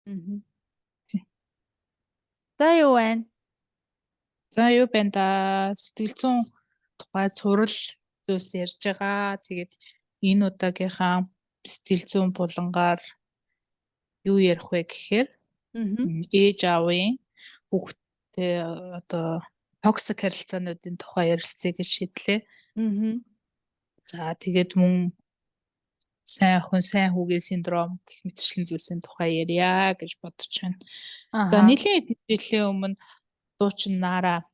Мгм. За юу байна? За юу байна да сэтгэл зүйн тухай сурал зүйлс ярьж байгаа. Тэгээд энэ удаагийнхаа сэтгэл зүйн булангаар юу ярих вэ гэхээр Мгм. ээж аавын хүүхдтэй одоо токсик харилцаануудын тухай ярилцъя гэж шийдлээ. Мгм. За тэгээд мөн сайн охин сайн хүүгийн синдром гэх мэтчлэн зүйлсийн тухай ярья гэж бодож байна. За Аха. нэлийн хэдэн жилийн өмнө дуучин Нара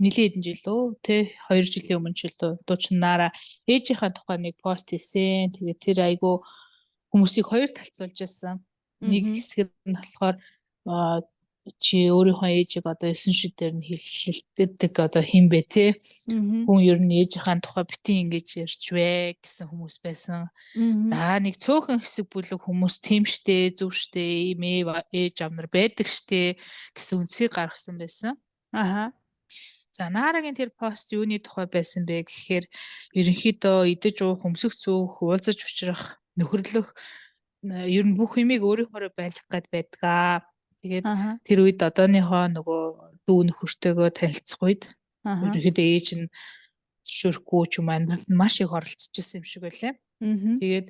нэлийн хэдэн жил үү те 2 жилийн өмнө ч үлээ дуучин Нара ээжийнхаа тухай нэг пост хийсэн. Тэгээд тэр айгүй хүмүүсийг хоёр талцуулж байсан. Нэг Мгм. хэсэг нь болохоор аа, чи өөрийнхөө ээжийг одоо 9 шидээр нь хилэлдэг одоо хин бэ те Мгм. хүн ер нь ээжийнхаа тухай битгий ингэж ярьж вэ гэсэн хүмүүс байсан. Мгм. За нэг цөөхөн хэсэг бүлэг хүмүүс тийм штэ зөв штэ ийм ээж аав нар байдаг штэ гэсэн үндсийг гаргасан байсан. Аха. За Нарагийн тэр пост юуны тухай байсан бэ гэхээр ерөнхийдөө идэж уух, өмсөх зүүх, уулзаж учрах, нөхөрлөх ер нь бүх юмыг өөрийнхөө байлгах гээд байдгаа. Тэгээд Аха. тэр үед одооныхоо нөгөө дүү нөхөртөөгөө танилцах үед Аха. ерөнхийдөө ээж нь зөвшөөрөхгүй ч юм амьдралд нь маш их оролцож ирсэн юм шиг байлаа. Мгм. Тэгээд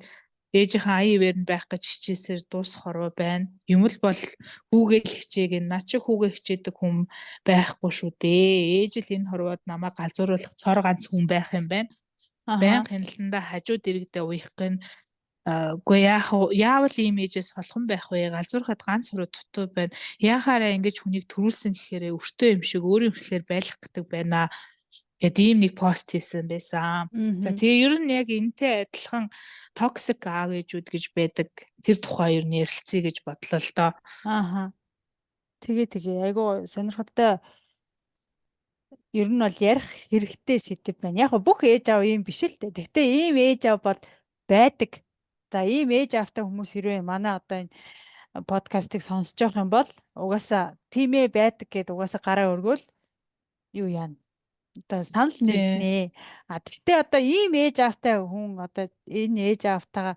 ээжийнхээ аян ивэр нь байх гэж хичээсээр дуусах хорвоо байна. Юм л бол хүүгээ л хичээг наа чи хүүгээ хичээдэг хүн байхгүй шүү дээ. Ээж л энэ хорвоод намайг галзууруулах цор ганц хүн байх юм байна. Аха. Байнга хяналтандаа хажууд иргэдээ уяах гэн үгүй яавал ийм ээжээс холхон байх вэ? Галзуурахад ганц хороо дутуу байна. Яахаараа ингэж хүнийг төрүүлсэн гэхээр өртөө юм шиг өөрийн хүслээр байлгах гэдэг байна. Гэт ийм нэг пост хийсэн байсан. За Мгм. тэгээ ер нь яг энтэй адилхан токсик аав ээжүүд гэж байдаг. Тэр тухай ер нь ярилцъя гэж бодлоо л доо. Аха. Тэгээ айгуу сонирхолтой. Ер нь бол ярих хэрэгтэй сэдв байна. Яг гоо бүх ээж аав ийм биш л дээ. Гэхдээ ийм ээж аав бол байдаг. За ийм ээж аавтай хүмүүс хэрвээ манай одоо энэ подкастыг сонсож явах юм бол угаасаа тийм ээ байдаг гэд угаасаа гараа өргөөл юу яана. Одоо санал Тий. нийлдэнэ. А тэгтээ одоо ийм ээж аавтай хүн одоо энэ ээж аавтайгаа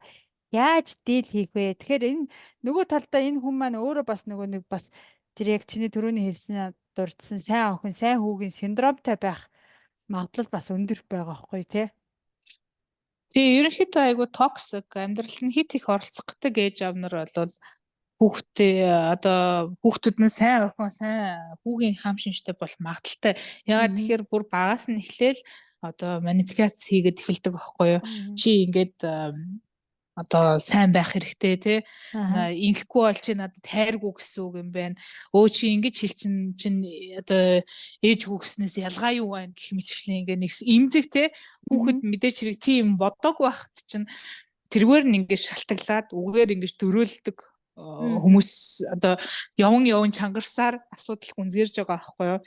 яаж дийл хийх вэ? Тэгэхээр энэ нөгөө талдаа энэ хүн маань өөрөө бас нөгөө нэг бас тэр яг чиний түрүүний хэлсэн дурдсан сайн охин, сайн хүүгийн синдромтой байх магадлал бас өндөр байгаа байхгүй тий? Тэгээ ерөнхийдөө айгу токсик амьдралд нь хит их оролцох гэдэг ээж аав нар бол хүүхдээ одоо хүүхдүүд нь сайн охин, сайн хүүгийн хам шинжтэй болох магадaltaй. Ягаад Мгм. тэгэхээр бүр багаас нь эхлээл одоо манипуляц хийгээд эхэлдэг байхгүй юу? Мгм. Чи ингээд одоо сайн байх хэрэгтэй тий. Аха. Ингэхгүй бол чи надад хайргүй гэсэн үг юм байна. Өө чи ингэж хэлчин чин одоо ээжгүй гэснээс ялгаа юу байна гэх мэтчлэн ингээ нэг имзэг тий. Хүүхэд Мгм. мэдээч хэрэг тийм бодоагүй байхад чинь тэргээр нь ингээ шалтгаглаад үгээр ингээ дөрөөлдөг Мгм. хүмүүс одоо явн чангарсаар асуудал гүнзгийрж байгаа байхгүй юу.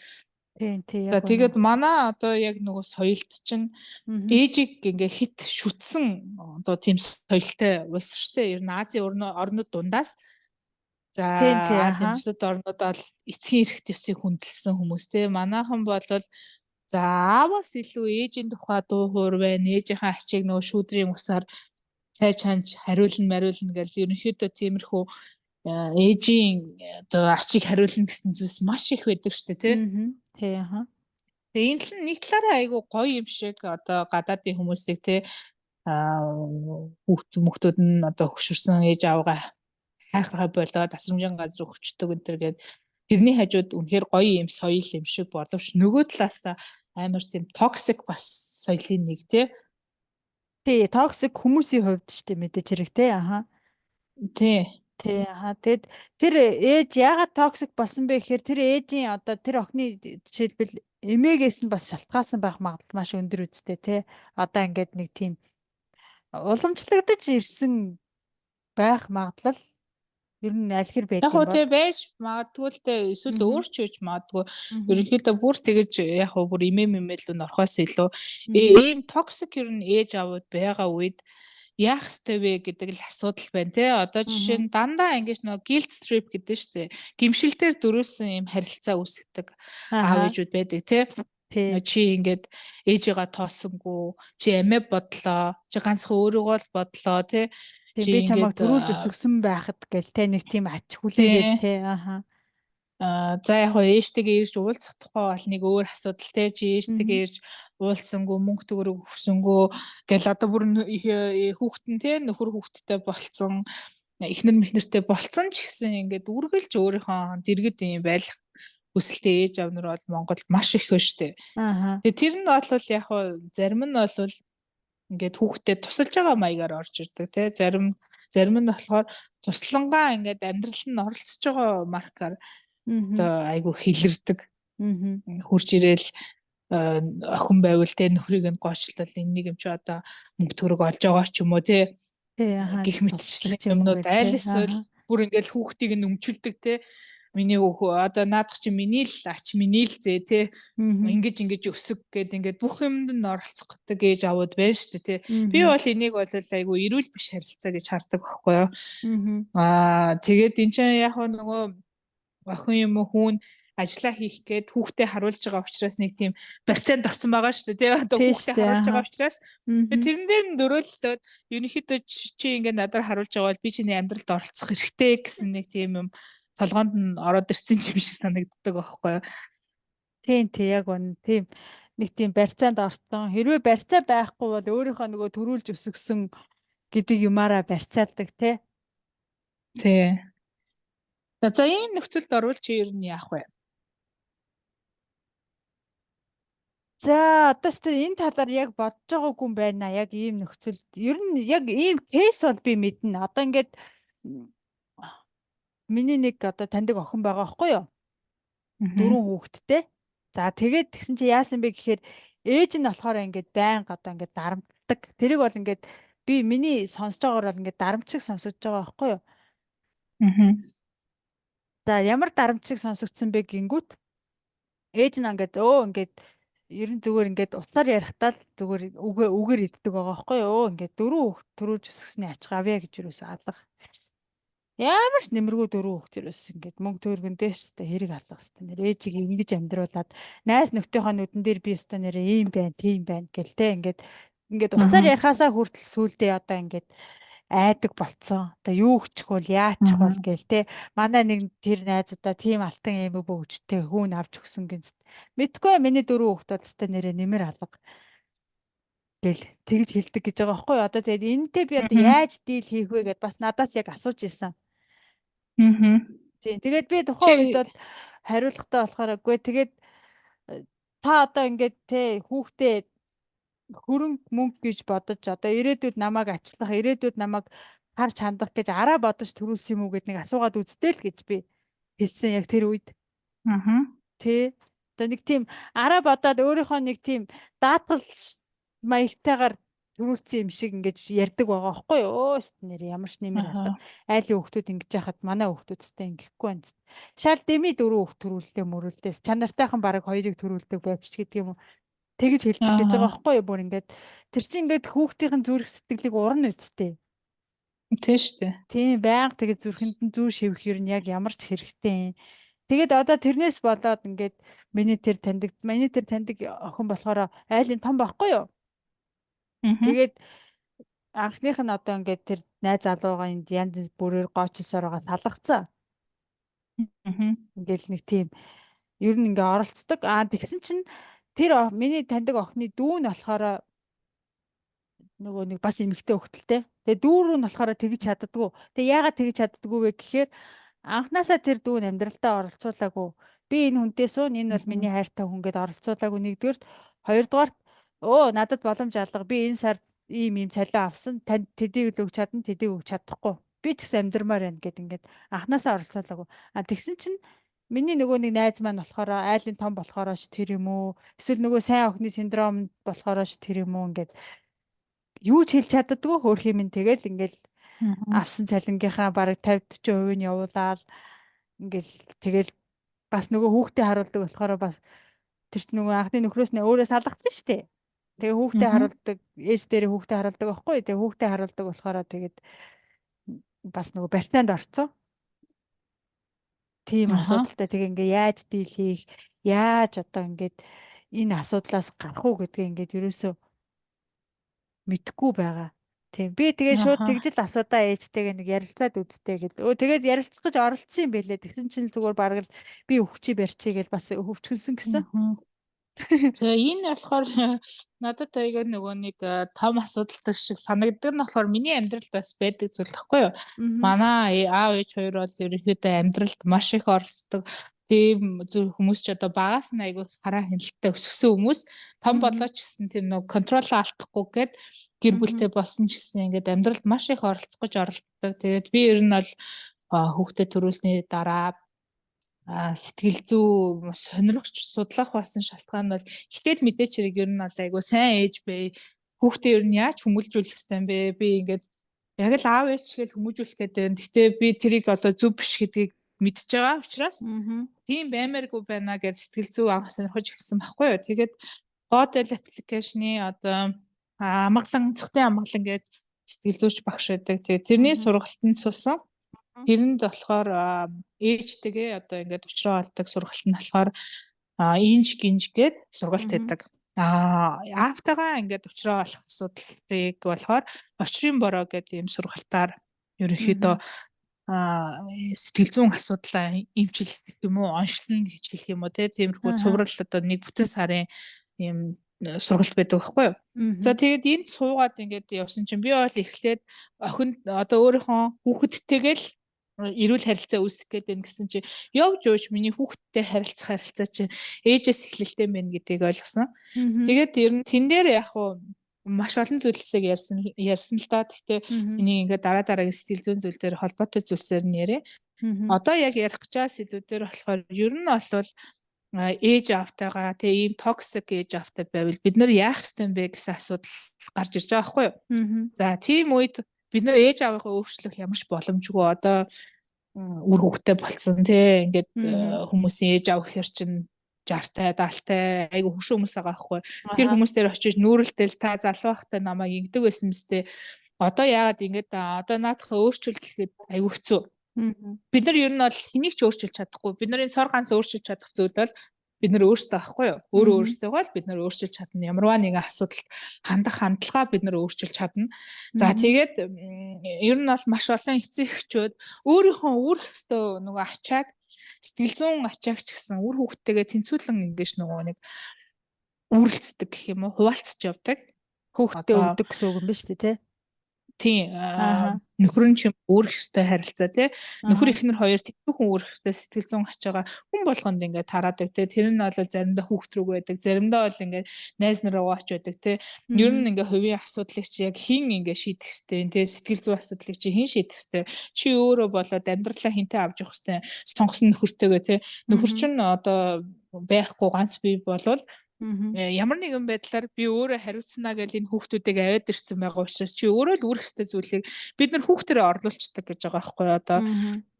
Тий За яг үнэ. тэгээд манай одоо яг нөгөө соёлд чинь Мгм. ээжийг ингээ хит шүтсэн одоо тийм соёлтой улс шүү дээ. Ер нь Азийн орнууд дундаас за Тий Азийн аха. бусад орнууд бол эцгийн эрхт ёсыг хүндэлсэн хүмүүс те. Манайхан бол за ааваас илүү ээжийн тухай дуу хоор байна. Ээжийнхээ ачийг нөгөө шүүдрийн усаар цай чанж хариулна гэл ерөнхийдөө тиймэрхүү ээжийн одоо ачийг хариулна гэсэн зүйлс маш их байдаг шүү дээ те. Мгм. Тий аха. Тэгээ энэ л нэг талаараа айгүй гоё юм шиг одоо гадаадын хүмүүсийг те хүүхдүүд нь одоо хөшөрсөн ээж аваагаа хайхраа болоод тасрамжийн газар өгчдөг энэ төр гээд тэрний хажууд үнэхээр гоё юм соёл юм шиг боловч нөгөө талаас амар тийм токсик бас соёлын нэг тий. Тий токсик хүмүүсийн хувьд ч тийм мэдээж хэрэг тий аха. Тий. Тий аха. Тэгэд тэр ээж яагаад токсик болсон бэ гэхээр тэр ээжийн одоо тэр охины жишээлбэл эмээгээс нь бас шалтгаалсан байх магадлал маш өндөр үстэй тий. Одоо ингээд нэг тийм уламжлагдаж ирсэн байх магадлал ер нь аль хэр Яг байдсан уу бол. тий байж магадгүй л дээ эсвэл Мгм. өөрч үж магадгүй Мгм. ерөнхийдөө бүр тэгэж яг уу бүр имэмэл орхоос илүү Мгм. ийм токсик ер нь ээж аваад байгаа үед яах ёстой вэ гэдэг л асуудал байна тий. Одоо жишээ Мгм. нь дандаа ингэж нөгөө guilt trip гэдэг шүү дээ. Гимшилтээр дөрүүлсэн юм харилцаа үүсгдэг аав Аха. ээжүүд байдаг тий. Тий. Чи ингээд ээжигээ тоосонгүй чи амиа бодлоо чи ганцхан өөрийгөө л бодлоо тий Тийм чи би чамайг ингээд төрүүлж өсгсөн байхад гэл те нэг тийм ач хүлээгээл тий те ааха. за яг хоо ээжтэйгээ ирж уулзах тухай бол нэг өөр асуудал те чи ээжтэйгээ Мгм. ирж уулзсангүй мөнгө төгрөг өгсөнгөө гэл одоо бүр хүүхдэн те нөхөр хүүхдтэй болцсон эхнэр мэхнэртэй болцсон ч гэсэн ингээд үргэлж өөрийнхөө дэргэд юм байх хүсэлтэй ээж аав нар бол Монголд маш их байна штэ. Ааха. Тэгээ тэр нь бол яг хоо зарим нь бол ингээд хүүхдэд тусалж байгаа маягаар орж ирдэг тий зарим нь болохоор туслангаа ингээд амьдрал нь оролцож байгаа маркаар Мгм. одоо айгу хилэрдэг Мгм. хурж ирээл охин байвал те нөхрийг нь гоочлол энийг юм чи одоо мөнгө төгрөг олж байгаа ч юм уу те Тий ааха гих туслах мэтчлэн ч юм уу юмнууд гэл те айл эсвэл ааха. бүр ингээл хүүхдийг нь өмчилдөг те миний хүүхүү одоо наадах чи миний л ач миний л зээ те Мгм. ингэж өсөг гэд ингээд бүх юмд нь оролцдог ээж аваад байна шүү дээ тий. Би Мгм. бол энийг бол айгу эрүүл биш харилцаа гэж хардаг байхгүй юу. Мгм. Тэгээд эн чинь яг нөгөө охин юм уу хүүн ажиллаа хийх гээд хүүхдээ харуулж байгаа учраас нэг тийм процент орсон байгаа шүү дээ тий. Одоо Тий хүүхдээ штэ харуулж ааха. байгаа учраас Мгм. тэрэн дээр нь дөрөөлөлтөд ерөнхийдөө чи ингээд надаар харуулж байгаа бол би чиний амьдралд оролцох хэрэгтэй гэсэн нэг тийм юм толгоонд нь ороод ирсэн юм шиг санагддаг байхгүй юу. Тийм тий яг үнэ тийм нэг тийм барьцаанд ортон хэрвээ барьцаа байхгүй бол өөрийнхөө нөгөө төрүүлж өсгсөн гэдэг юмараа барьцаалдаг те. Тий. За ийм нөхцөлд орвол чи ер нь яах вэ? За одоо ч энэ талаар яг бодож байгаагүй юм байна. Яг ийм нөхцөлд ер нь яг ийм кейс бол би мэднэ. Одоо ингээд м, миний нэг одоо таньдаг охин байгаа байхгүй юу? Аа. Дөрвөн хүүхэдтэй. За тэгээд тэгсэн чи яасан бэ гэхээр ээж нь болохоор ингээд байнга одоо ингээд дарамтдаг. Тэрийг бол ингээд би миний сонсож байгаагаар бол ингээд дарамтчиг сонсож байгаа байхгүй юу? Аа. За ямар дарамтчиг сонсогдсон бэ гингүүт ээж нь ингээд өө ингээд ер нь зүгээр ингээд уцаар ярихдаа л зүгээр үгээр иддэг байгаа байхгүй юу? Ингээд дөрөв хүүхд төрүүлж өсгсөний ач авъя гэж юусэн алга. Ямар ч нэмэргүй дөрөв хүүхд юус ингээд мөнгө төгрөгн дээш та хэрэг алгах хэвээр нэр ээжийг ингэж амьдруулад найз нөхдийнхөө нүдэн дээр би өстө нэрээ ийм байна, тийм байна гэлтэй ингээд уцаар Аа. ярихаасаа хүртэл сүулдэ одоо ингээд айдаг болцсон. Одоо юу гчих бол яачих бол Аа. гээл те. Манай нэг тэр найзуудаа тийм алтан эмэг бөгжтэй хүүн авч өгсөн гинц. Мэдгүй миний дөрөв хүүхд бол өстой нэрээ нэмэр алга гэл тэгж хэлдэг гэж байгаа байхгүй юу. Одоо тэгээд энэтэй би одоо Аа. яаж дийл хийх вэ гэд бас надаас яг асууж ирсэн. Аа. Тийм. Тэгээд би Чи тухайн үед бол хариулахтаа болохоор үгүй тэгээд та одоо ингээд те хүүхдээ хөрөнгө мөнгө гэж бодож одоо ирээдүйд намайг ачлах, ирээдүйд намайг харж хандах гэж араа бодож төрүүлсэн юм уу гэд нэг асуугаад үзтээ л гэж би хэлсэн яг тэр үед. Аа. Тэ. Одоо нэг тийм араа бодоод өөрийнхөө нэг тийм даатгал маягтайгаар төрүүлсэн юм шиг ингэж ярьдаг байгаа байхгүй юу? Өөст нэр ямар ч нэмэр алга. Аа. Айлын хүүхдүүд ингэж яхад манай хүүхдүүдтэй ингэхгүй байна. Шал дэмий дөрөв хүүхд төрүүлдэг мөрүүлдээс чанартайхан бараг хоёрыг төрүүлдэг байж ч гэдэг юм уу. Тэгэж хэлдэг гэж Аа. байгаа байхгүй юу? Бүр ингэж тэр чинь ингээд хүүхдийн зүрх сэтгэлийг урна үсттэй. Тийш үү. Тийм байнга тэгээд зүрхэнд нь зүү шивэх юм яг ямар ч хэрэгтэй юм. Тэгээд одоо тэрнээс болоод ингээд миний тэр таньдаг охин болохоор айлын том байхгүй юу? Аа. Тэгээд анхных нь одоо ингээд тэр найз залуугаа энд янз бүрээр гоочлсоор байгаа салгацсан. Аа. Ингээл нэг тийм ер нь ингээ оролцдог. Тэгсэн чинь тэр миний таньдаг охины дүү нь болохоор нөгөө нэг бас эмэгтэй хөлтөлтэй. Тэгээ дүүрүү нь болохоор тэгж чаддгүй. Тэгээ яагаад тэгж чаддгүй вэ гэхээр анханасаа тэр дүү нь амьдралтаа оролцуулаагүй. Би энэ хүнтэй суун энэ бол миний хайртай хүн гэдээ оролцуулаагүй нэгдүгээр. Хоёрдугаар надад боломж алга. Би энэ сар ийм цалин авсан. Танд тэдийг л өгч чадна, тэдийг өгч чадахгүй. Би ч гэсэн амьдрмаар байна гэд ингээд анханасаа оролцуулаагүй. Тэгсэн чинь миний нөгөө нэг найз маань болохоор айлын том болохоор ч тэр юм уу? Эсвэл нөгөө сайн охины синдром болохоор ч тэр юм уу? Ингээд юу ч хэлж чаддгүй хөөх юм тэгэл ингээл Аа. авсан цалингийнхаа бараг 50 40% нь явуулаад ингээл тэгэл бас нөгөө хүүхдээ харуулдаг болохоор бас тэр ч нөгөө анхны нөхрөөс нь өөрөө салгацсан шүү дээ. Тэгээ хүүхдээ Аа. харуулдаг ээж дээрээ хүүхдээ харуулдаг байхгүй. Тэгээ хүүхдээ харуулдаг болохоор тэгээд бас нөгөө барьцаанд орцсон. Тийм Аа. асуудалтай тэгээ ингээ яаж дийл хийх яаж одоо ингээд энэ асуудлаас гарах уу гэдгээ ингээд ерөөсөө мэдэхгүй байгаа. Тийм. Би тэгээд шууд Аха. тэгжил асуудаа ээжтэйгээ нэг ярилцаад үзтээ гэл. Тэгээд ярилцах гэж оролцсон юм бэлээ. Тэгсэн чинь зүгээр бараг л би өвчий барьчий гэл бас өвчгөнсөн гэсэн. Тэгээ энэ болохоор надад айгаа нөгөө нэг том асуудалтай шиг санагддаг нь болохоор миний амьдралд бас байдаг зүйл тахгүй юу. Манай аав ээж хоёр бол ерөнхийдөө амьдралд маш их оролцдог. Тийм зөв хүмүүс ч одоо багаас нь айгүй хараа хяналттай өсгсөн хүмүүс том болооч гэсэн тэр нөгөө контрол алдахгүй гээд гэр бүлтэй болсон ч гэсэн ингээд амьдралд маш их оролцох гэж оролцдог. Тэгээд би ер нь бол хүүхдэд төрүүлсний дараа сэтгэл зүй сонирхч судлах болсон шалтгаан бол ихтэй мэдээч хэрэг ер нь бол айгу сайн ээж бай. Хүүхдээ ер нь яаж хүмүүжүүлэх ёстой юм бэ? Би ингээд яг л аав ээж гэж хүмүүжүүлэх гэдэг байна. Гэхдээ би тэрийг одоо зөв биш гэдгийг мэдж байгаа учраас тийм баймааргүй байна гэж сэтгэл зүй анх сонирхож эхэлсэн байхгүй юу. Тэгээд Godel аппликейшны одоо цогтын амгалан гэдэг сэтгэл зүйч багш байдаг. Тэгээд тэрний сургалтанд суусан. Тэрэнд болохоор ээжтэйгээ одоо ингээд уулзраа болдог сургалт нь болохоор инж гинж гээд сургалт байдаг. Аавтайгаа ингээд уулзраа болох асуудлыг болохоор очрын бороо гэдэг ийм сургалтаар ерөнхийдөө сэтгэл зүйн асуудлаа эмчилэх юм уу, онцлно гэж хэлэх юм уу тиймэрхүү цуврал одоо нэг бүтэн сарын ийм сургалт байдаг байхгүй юу. За тэгээд энд суугаад ингээд явсан чинь би бол эхлээд охинд одоо өөрийнхөө хүүхэдтэйгээ л эрүүл харилцаа үүсгэх гэдэг гэсэн чинь явж явж миний хүүхэдтэй харилцаа чинь ээжээс эхлэлтэй байна гэдгийг ойлгосон. Тэгээд ер нь тэн дээр яг хуу маш олон зүйлсийг ярьсан л да. Гэхдээ энийг ингээд дараагийн сэтгэл зүйн зүйл дээр холбоотой зүйлсээр нь яриа. Одоо яг ярих гэж байгаа сэдвүүдээр болохоор ер нь бол ээж аавтайгаа ийм токсик ээж аавтай байвал бид нар яах ёстой юм бэ гэсэн асуудал гарч ирж байгаа байхгүй юу? За тийм үед бид нар ээж аавыгаа өөрчлөх ямар ч боломжгүй одоо үр хөвгтэй болсон ингээд хүмүүсийн ээж аав гэхэр чинь 60-тай 70-тай айгу хөшөө хүмүүс байгаа байхгүй. Тэр хүмүүс дээр очиж нүүрэлтэл та залуу байхдаа намайг ингэдэг байсан мэт. Одоо яагаад ингээд одоо наадахаа өөрчүүл гэхэд айгу хэцүү. Бид нар ер нь бол хэнийг ч өөрчилж чадахгүй. Бид нарын сор ганц өөрчилж чадах зүйл бол бид нар өөрсдөө байхгүй юу? Өөрсдөө бол бид нар өөрчилж чадна. Ямарваа нэгэн асуудалд хандах хандлагаа бид нар өөрчилж чадна. За тэгээд ер нь бол маш олон эцэг эхчүүд өөрийнхөө үр хөстөө нөгөө ачааг сэтгэл зүйн ачааг ч гэсэн үр хүүхдтэйгээ тэнцвүүлэн ингэж нөгөө нэг үрэлцдэг гэх юм уу? Хуваалцж явдаг. Хүүхдтэй өгдөг гэсэн үг юм ба шүү дээ, тий? Тийм нөхөр нь ч өөрөх ёстой харилцаа тий нөхөр ихнэр хоёр тэтгэн өөрөх ёстой сэтгэл зүйн ачаага хүн болгонд ингээд тараадаг тий тэр нь бол заримдаа хүүхд рүү байдаг заримдаа бол ингээд найз наруугаач байдаг тий ер нь ингээд хувийн асуудлыг чи яг хин ингээд шийдэх ёстой тий сэтгэл зүйн асуудлыг чи хин шийдэх ёстой чи өөрөө болоод амьдралаа хинтээ авч явах ёстой сонгосон нөхөртэйгээ тий нөхөр чинь одоо байхгүй ганц бий болвол ямар нэгэн байдлаар би өөрөө хариуцнаа гэж энэ хүүхдүүдийг аваад ирсэн байгаа учраас чи өөрөө л үүрэх ёстой зүйлийг бид нар хүүхдэрээ орлуулцдаг гэж байгаа байхгүй одоо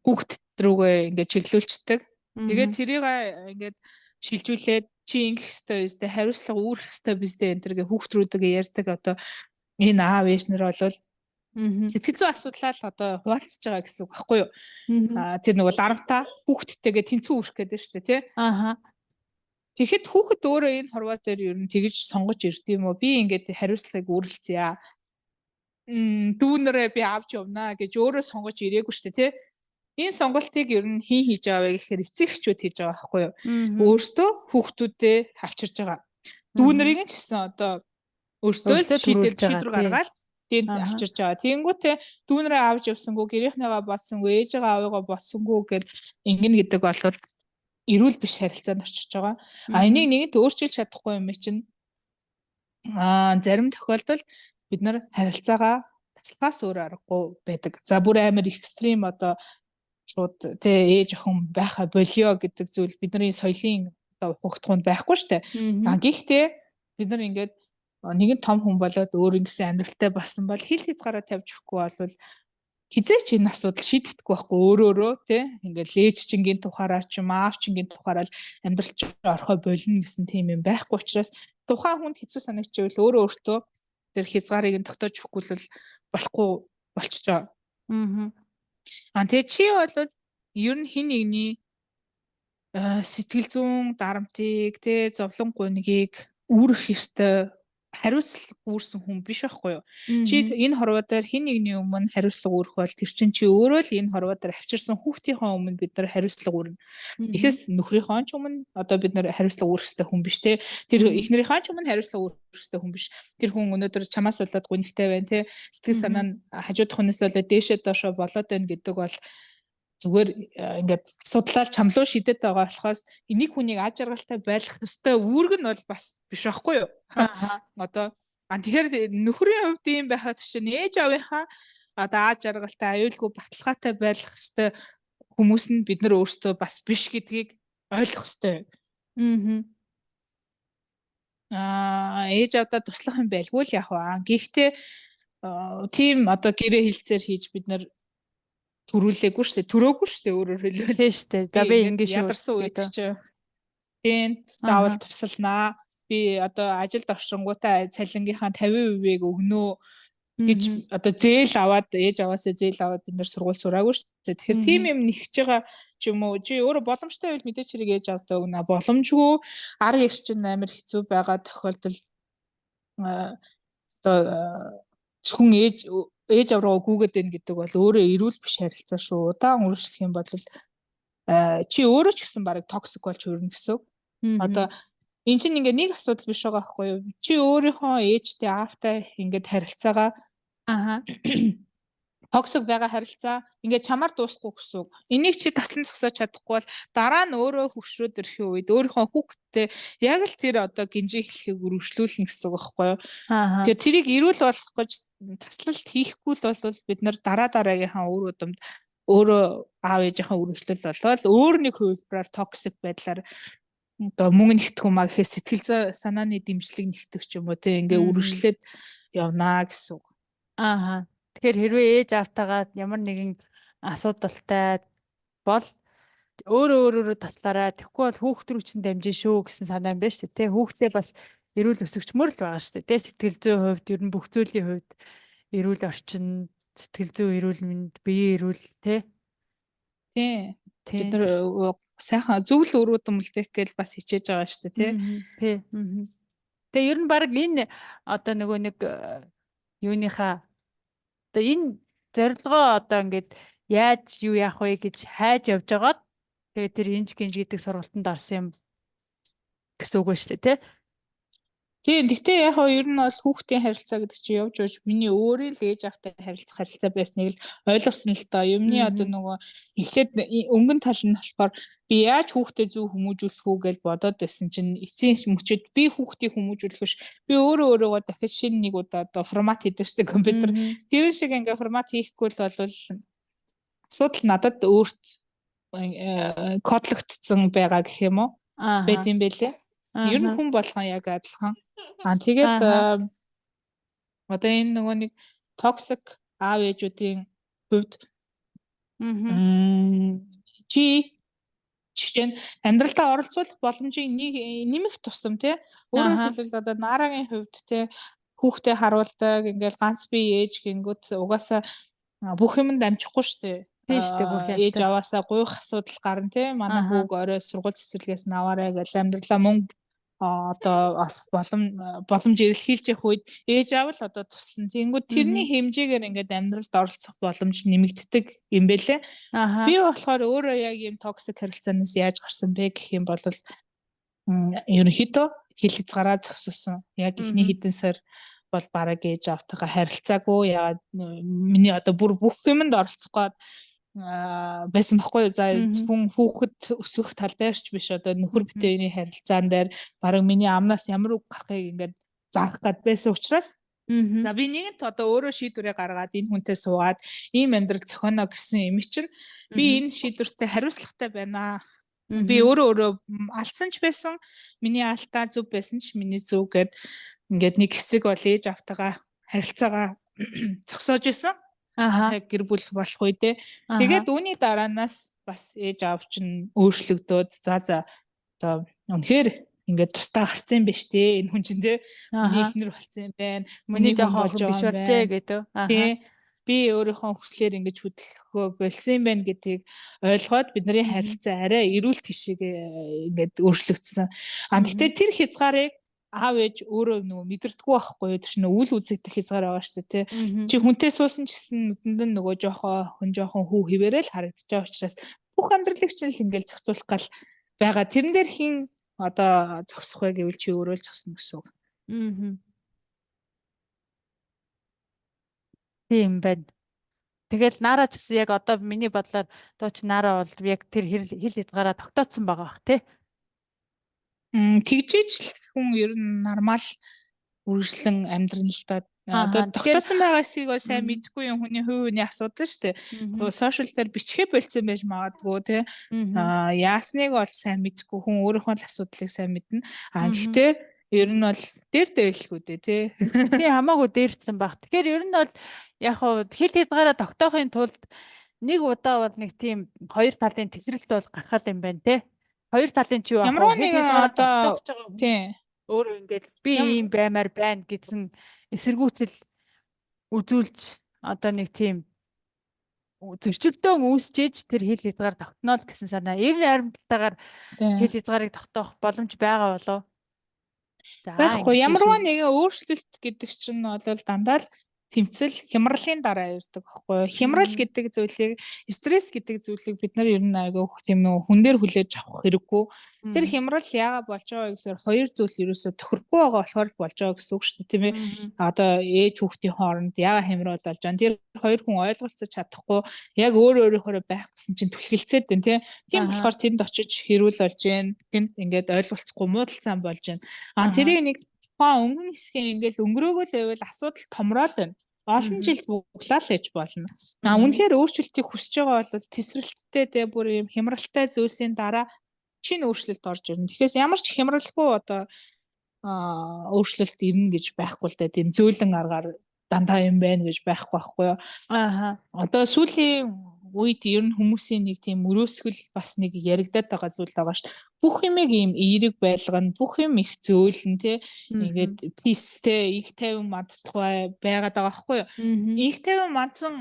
хүүхд рүүгээ ингээд чиглүүлцдэг. Тэгээд тэрийг ингээд шилжүүлээд чи ингэх ёстой биз дээ хариуцлага үүрэх ёстой биз дээ энэ төргээ хүүхдрүүдэгээ ярьдаг одоо энэ аав ээж нар бол сэтгэл зүйн асуудлаа л одоо хуваалцж байгаа гэсэн үг байхгүй юу? Тэр нөгөө дарамтаа хүүхдтэйгээ тэнцүү үүрэх гэдэг шүү дээ тий. Тэгэхэд хүүхэд өөрөө энэ хорвоо дээр ер нь тэгж сонгож ирд юм уу? Би ингээд хариуцлагыг үүрэлцъя. Дүүнэрээ би авч явнаа гэж өөрөө сонгож ирээгүй шүү дээ, тий? Энэ сонголтыг ер нь хин хийж байгаа вэ гэхээр эцэг эхчүүд хийж байгаа байхгүй юу? Өөртөө хүүхдүүдээ авчирж байгаа. Дүүнэрийг нь ч гэсэн одоо өөртөө шийдвэр гаргаад тэнд авчирж байгаа. Тэгэнгүүтээ дүүнэрээ авч явсангүй, гэрийнхнээгаа бодсонгүй, ээжигээ аавыгаа бодсонгүй гэд ингэн гэдэг бол эрүүл биш харилцаанд орчиж байгаа. Энийг нэгэнт өөрчилж чадахгүй юм чинь зарим тохиолдолд бид нар харилцаагаа таслахаас өөр аргагүй байдаг. За бүр амар экстрим одоо шууд тэ ээж охин байха болио гэдэг зүйл бидний соёлын одоо ухагтхунд байхгүй штэ. Гэхдээ бид нар ингээд нэгэн том хүн болоод өөр ингэсэн амьдралтай болсон бол хил хязгаараа тавьж өгөхгүй бол хизээч энэ асуудал шийдэгдэхгүй байхгүй өөрөөрөө тий ингээл ээж чингийн тухаараа ч юм аав чингийн тухаараа л амьдралч орхой болно гэсэн тийм юм байхгүй учраас тухайн хүнд хэцүү санагчвал өөрөө тэр хязгаарыг нь тогтоож өгөхгүй л болохгүй болчихж байгаа. Тэгээ чи бол ер нь хин нэгний сэтгэл зүйн дарамтыг тий зовлон гунигийг үүрэх ёстой хариуцлага үүрсэн хүн биш байхгүй юу? Чи Мгм. энэ хорвоо дээр хин нэгний өмнө хариуцлага үүрэх бол тэр чинь чи өөрөө л энэ хорвоо дээр авчирсан хүүхдийнхээ өмнө бид нар хариуцлага үүрнэ. Мгм. Тэгэхээс нөхрийнхөө ч өмнө одоо бид нар хариуцлага үүрэх ёстой хүн биш те. Тэр Мгм. эхнэрийнхээ ч өмнө хариуцлага үүрэх ёстой хүн биш. Тэр хүн өнөөдөр чамаас болоод гүнхтэй байна те. Сэтгэл санаа Мгм. нь хажуудах хүнээс болоод дээшээ доошоо болоод байна гэдэг бол зүгээр ингээд асуудлаар чамлуу шидэт байгаа болохоос энийг хүнийг аж аргалтай байлгах ёстой үүрэг нь бол бас биш байхгүй юу? Аха. Одоо тэгэхээр нөхрийн хувьд ийм байхад чинь ээж авийнхаа одоо аж аргалтай аюулгүй баталгаатай байлгах ёстой хүмүүс нь бид нар өөрсдөө бас биш гэдгийг ойлгох ёстой. Мгм. Ээж авдаа туслах юм байлгүй л яг аа. Гэхдээ тийм одоо гэрээ хилцээр хийж бид нар төрүүлээгүй шүү дээ. Төрөөгүй шүү дээ өөрөөр хэлбэл. Тийм шүү дээ. Би За би ингээд ингэ шүү ядарсан үед гэдэг. чи тент заавал Аха. тусалнаа. Би одоо ажилд оршингуудаа цалингийнхаа 50%-ийг өгнө гэж Мгм. одоо зээл аваад ээж аваасаа зээл аваад бид нэр сургууль сураагүй шүү дээ. Тэгэхээр тийм Мгм. юм нэгж байгаа ч юм уу. Чи өөрөө боломжтой байвал мэдээч хэрэг ээж авдаа өгнө. Боломжгүй ар ягч чинь амар хэцүү байгаа тохиолдолд одоо зөвхөн ээж авраа гүгээд байна гэдэг бол өөрөө эрүүл биш харилцаа шүү. Удаан үргэлжлэх юм бол чи өөрөө ч гэсэн барыг токсик болж хүрнэ гэсэн үг. Одоо Мгм. эн чинь ингээ нэг асуудал биш байгаа байхгүй юу? Чи өөрийнхөө ээжтэй аавтай ингээд харилцаагаа Аха. токсик байгаа харилцаа ингээд чамаар дуусахгүй гэсэн үг. Энийг чи таслан зогсоож чадахгүй бол дараа нь өөрөө хөвшрөөд ирэхийн үед өөрийнхөө хүүхдтэй яг л тэр одоо гинжиг хэлхийг үргэлжлүүлнэ гэсэн үг байхгүй юу? Аха. Тэгэхээр тэрийг эрүүл болгох гэж таслалт хийхгүй л бол бид нар дараагийнхаа үр удамд өөрөө аав ээжийнхээ үргэлжлэл болоод өөр нэг хувилбараар токсик байдлаар одоо мөнгө нэгтгэх юм а гэхээс сэтгэл санааны дэмжлэг нэгтгэх ч юм уу тийм ингээ Мгм. үргэлжлээд явнаа гэсэн үг. Аха. Тэгэхээр хэрвээ ээж автагаа ямар нэгэн асуудалтай бол өөрөө таслаараа тэгэхгүй бол хүүхд рүү чинь дамжин шүү гэсэн санаа юм байна шүү дээ. Тэ хүүхдээ бас эрүүл өсгчмөр л байгаа шүү дээ. Тэ сэтгэл зүйн хувьд ер нь бүх зүйлийн хувьд эрүүл орчин, сэтгэл зүйн эрүүл мэнд, биеийн эрүүл тэ. Тийм. Бид Тэ. нар сайхан зөв л үр удам үлдээх гээл бас хичээж байгаа шүү дээ тий. Тэ. Тэгээ ер нь баг энэ одоо нөгөө нэг юуныхаа одоо энэ зорилгоо одоо ингээд яаж юу яах вэ гэж хайж явж байгаад тэгээ тэр инж гинж гэдэг сургалтанд орсон юм гэсэн үг ба шүү дээ тий. Тийм. Гэхдээ яг хоо ер нь бол хүүхдийн харилцаа гэдэг чинь явж явж миний өөрийн л ээж автай харилцах харилцаа байсныг л ойлгосон л доо. Юмны одоо Мгм. нөгөө эхлээд өнгөн тал нь болохоор би яаж хүүхдэд зөв хүмүүжүүлэх үү гэж бодоод байсан чинь эцсийн мөчөд би хүүхдийг хүмүүжүүлэх биш. Би өөрөөгөө дахиж шинэ нэг удаа одоо формат хийдэг шүү дээ компьютер. Мгм. Тэр шиг ингээ формат хийхгүй л бол асуудал надад өөрт кодлогдсон байгаа гэх юм уу? Ааха. Байт юм бэлээ. Ер нь Ааха. хүн болгон яг адилхан. Тэгээд Ааха. одоо энэ нөгөө нэг токсик аав ээжүүдийн хувьд Мгм. чи жишээ нь амьдралдаа оролцуулах боломжийг нэмэх тусам тий өөрөөр Ааха. хэлбэл одоо наарагийн хувьд тий хүүхдээ харуулдаг ингээл ганц бие ээж гингүүд угаасаа бүх юмд амжихгүй шүү дээ. Тийм шүү дээ бүх Ээж юмтай. аваасаа гуйх асуудал гарна тий. Манай Ааха. хүүг орой сургууль цэцэрлэгээс наваарай гэж амьдралаа мөнгө одоо боломж эрэлхийлж явах үед ээж аав л одоо туслана. Тэнгүүд тэрний Мгм. хэмжээгээр ингээд амьдралд оролцох боломж нэмэгддэг юм бэлээ. Ааха. Би болохоор өөрөө яг ийм токсик харилцаанаас яаж гарсан бэ гэх юм бол ерөнхийдөө хил хязгаараа зогсоосон. Яг эхний Мгм. хэдэн сар бол бараг ээж автайгаа харилцаагүй. Ягаад миний одоо бүр бүх юмд оролцох гээд байсан байхгүй юу. За Мгм. зөвхөн хүүхэд өсгөх тал дээрч биш одоо нөхөр Мгм. бүтээгний харилцаан дээр бараг миний амнаас ямар үг гарахыг ингээд заах гээд байсан учраас Мгм. за би нэгэнт одоо өөрөө шийдвэрээ гаргаад энэ хүнтэй суугаад ийм амьдрал зохионо гэсэн юм чинь би Мгм. энэ шийдвэртээ хариуцлагатай байна. Би Мгм. өөрөө алдсан ч байсан, миний алдаа зөв байсан ч миний зөв гэд ингээд нэг хэсэг бол ээж автайгаа харилцаагаа зогсоож исэн. Ааха. Анх гэр бүл болох үедээ. Ааха. Тэгээд үүний дараанаас бас ээж аав чинь өөрчлөгдөөд за одоо үнэхээр ингээд тустаа гарцсан юм ба штэ энэ хүн чинь те миний Ааха. эхнэр болсон юм байна. Миний Миний хүн жоохон болж охин биш байгаа юм болжээ байна. гэдэг. Ааха. Тэ би өөрийнхөө хүслээр ингэж хөдөлгөхөө болсон юм байна гэдгийг ойлгоод бидний Мгм. харилцаа арай эрүүл тишээ ингээд өөрчлөгдсөн. Мгм. Гэхдээ тэр хязгаарыг аав ээж өөрөө нөгөө мэдэрдэггүй байхгүй юу? Тэр чинь үл үзэгдэх хязгаар байгаа шүү дээ, тий. Мгм. Чи хүнтэй суусан ч гэсэн нүдэнд нь нөгөө жоохон хүү хിവэрэл харагдаж байгаа учраас бүх амьдралыг чинь л ингээл зохицуулах гал байгаа. Тэрэн дээр хин одоо зогсох вэ гэвэл чи өөрөө л зогсно гэсэн үг. Мгм. Тийм байна. Тэгэл Нара ч гэсэн яг одоо миний бодлоор доо чи Нара бол яг тэр хэл хязгаараа тогтооцсон байгаа бах тий. Тэгжээч л хүн ер нь нормал үргэлжлэн амьдрал л да. Одоо Ааха. Тэгэхээр тогтоосон байгаа эсэхийг бол сайн мгм. мэдэхгүй юм, хүний хувь хүний асуудал шүү дээ. Мгм. Сошиал дээр бичгээ болцсон байж магадгүй тий. Мгм. Яасныг бол сайн мэдэхгүй, хүн өөрийнхөө л асуудлыг сайн мэднэ. Мгм. Гэхдээ ер нь бол дээр дээрэлгүй дээ тий. Би хамаагүй дээрцсэн баг. Тэгэхээр ер нь бол яг хуу хэл хязгаараа тогтоохын тулд нэг удаа бол нэг тийм хоёр талын тесрэлт бол гаргал юм байна те. Хоёр талын чи юу ах вэ? Ямарваа Хэл нэгэн хязгаараа одоо тогтоох гэж байгаа хүн тий. өөрөө ингээд би Ям ийм баймаар байна гэсэн эсэргүүцэл үзүүлж одоо нэг тийм зөрчилдөөн үүсчээж тэр хэл хязгаар тогтноо л гэсэн санаа. Ийм харамталтайгаар тий. хэл хязгаарыг тогтоох боломж байгаа болов. За Байхгүй ингэж шүү. ямарваа нэгэн өөрчлөлт гэдэг чинь бол дандаа л тэмцэл хямралын дараа ирдэг байхгүй юу? Хямрал Мгм. гэдэг зүйлийг стресс гэдэг зүйлийг бид нар ер нь айгүй тийм нөө хүн дээр хүлээж авах хэрэггүй. Тэр Мгм. хямрал яагаад болж байгаа гэхээр хоёр зүйл ерөөсө тохирохгүй байгаа болохоор болж байгаа гэсэн үг шүү дээ тийм ээ. Мгм. Одоо ээж хүүхдийн хооронд яагаад хямрал болж байгаа. Тэр хоёр хүн ойлголцож чадахгүй яг өөр өөрөөхөөрөө байх гэсэн чинь түлхэлцээд байна тийм. Тийм Аха. болохоор тэнд очиж хэрүүл болж гин тэнд ингээд ойлголцохгүй муудалцаан болж гин. Аха. Тэрийг нэг тухайн өмнө хэсгийн ингээл өнгөрөөгөө л байвал асуудал томроод байна. Олон Мгм. жил буглаа л ээж болно. Мгм. Үнэхээр өөрчлөлтийг хүсэж байгаа бол тесрэлттэй тэ бүр юм хямралтай зүйлсийн дараа шинэ өөрчлөлт орж ирнэ. Тэгэхээр ямар ч хямралгүй одоо өөрчлөлт ирнэ гэж байхгүй л да. Тийм зөөлөн аргаар дандаа юм байна гэж байхгүй байхгүй юу? Аха. Одоо сүүлийн үед ер нь хүмүүсийн нэг тийм өрөөсгөл бас нэг яригадаад байгаа зүйл байгаа шүү дээ. Бүх юмыг ийм эерэг байлгана, бүх юм их зөөлөн тий. Ингээд Мгм. пистэй, их тайван мадтугай байгаад байгаа байхгүй юу? Мгм. Их тайван мадсан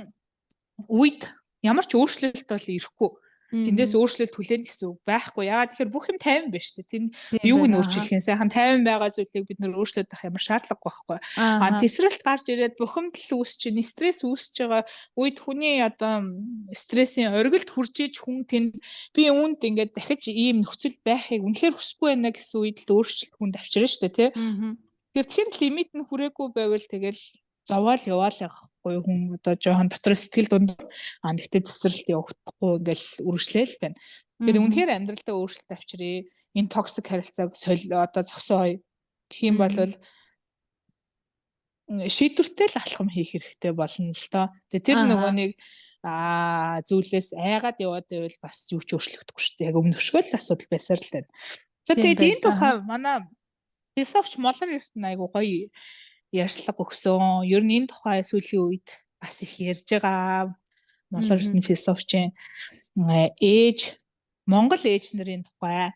үед ямар ч өөрчлөлт бол ирэхгүй. Тэндээс Мгм. өөрчлөлт хүлээн гэсэн үг байхгүй. Ягаад тэгэхээр бүх юм тайван байна шүү дээ. Тэнд Тийм юуг нь байна. Аха. өөрчилөх юм сайхан тайван байгаа зүйлийг бид нөр өөрчлөөд авах ямар шаардлагагүй байхгүй. Аха. Тесрэлт гарч ирээд бухимдал үүсч, стресс үүсэж байгаа үед хүний одоо стрессийн оргилд хүрч иж хүн тэнд би үүнд ингээд дахиж ийм нөхцөл байхыг үнэхээр хүсэхгүй байна гэсэн үед л өөрчлөлт хүнд авчирна шүү дээ, тий. Мгм. Тэр лимит нь хүрээгүй байвал тэгэл зовоол яваал явахгүй хүн одоо жоохон дотор сэтгэл дунд нэгтээ тесрэлт явагдахгүй ингээл үргэлжлээл байна. Тэгэхээр Мгм. үнэхээр амьдралдаа өөрчлөлт авчирээ. Энэ токсик харилцааг одоо зогсооё гэх юм бол Мгм. шийдвэртэй л алхам хийх хэрэгтэй болно л доо. Тэгээ тэр нөгөө Аха. нэг зүйлээс айгаад яваад байвал бас юу ч өөрчлөгдөхгүй шүү дээ. Яг өмнөшгөө л асуудал байсаар л байна. За Тийм тэгээд байна. энэ тухай Аха. манай философч Молор Эрдэнэ айгу гоё ярьслага өгсөн. Ер нь энэ тухай сүүлийн үед бас их ярьж байгаа. Молор Мгм. Эрдэнэ философчийн ээж Монгол ээж нарын тухай